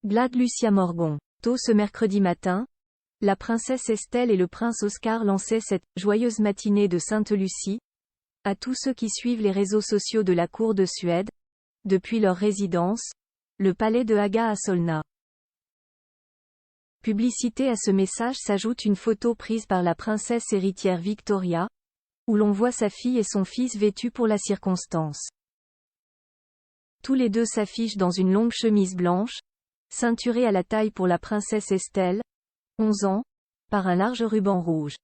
Glad Lucia Morgon. Tôt ce mercredi matin, la princesse Estelle et le prince Oscar lançaient cette « joyeuse matinée de Sainte-Lucie » à tous ceux qui suivent les réseaux sociaux de la cour de Suède, depuis leur résidence, le palais de Haga à Solna. Publicité à ce message s'ajoute une photo prise par la princesse héritière Victoria, où l'on voit sa fille et son fils vêtus pour la circonstance. Tous les deux s'affichent dans une longue chemise blanche, ceinturée à la taille pour la princesse Estelle, 11 ans, par un large ruban rouge.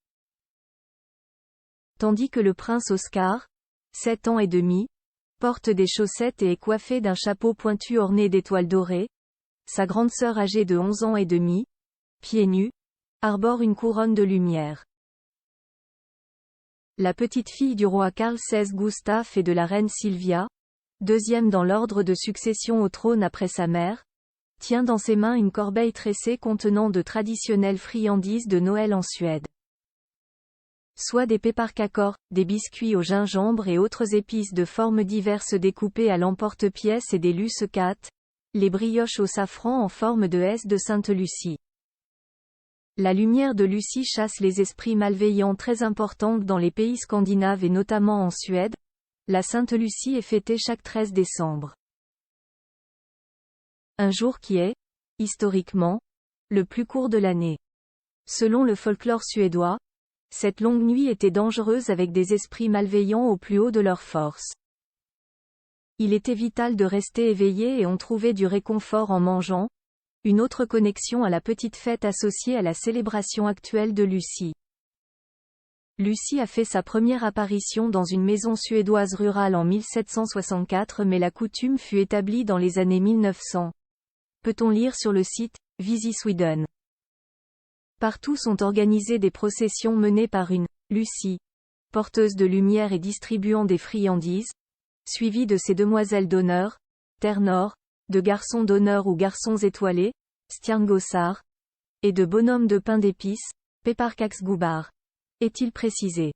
Tandis que le prince Oscar, 7 ans et demi, porte des chaussettes et est coiffé d'un chapeau pointu orné d'étoiles dorées, sa grande sœur âgée de 11 ans et demi, pieds nus, arbore une couronne de lumière. La petite fille du roi Carl XVI Gustaf et de la reine Sylvia, deuxième dans l'ordre de succession au trône après sa mère, tient dans ses mains une corbeille tressée contenant de traditionnelles friandises de Noël en Suède. Soit des pepparkakor, des biscuits au gingembre et autres épices de formes diverses découpées à l'emporte-pièce et des lussekatt, les brioches au safran en forme de S de Sainte-Lucie. La lumière de Lucie chasse les esprits malveillants très importants dans les pays scandinaves et notamment en Suède. La Sainte-Lucie est fêtée chaque 13 décembre. Un jour qui est, historiquement, le plus court de l'année. Selon le folklore suédois, cette longue nuit était dangereuse avec des esprits malveillants au plus haut de leur force. Il était vital de rester éveillé et on trouvait du réconfort en mangeant, une autre connexion à la petite fête associée à la célébration actuelle de Lucie. Lucie a fait sa première apparition dans une maison suédoise rurale en 1764 mais la coutume fut établie dans les années 1900. Peut-on lire sur le site « Visit Sweden ». Partout sont organisées des processions menées par une « Lucie », porteuse de lumière et distribuant des friandises, suivie de ses demoiselles d'honneur, Ternor, de garçons d'honneur ou garçons étoilés, Stjerngosar, et de bonhommes de pain d'épices, Pepparkaksgubbar, est-il précisé.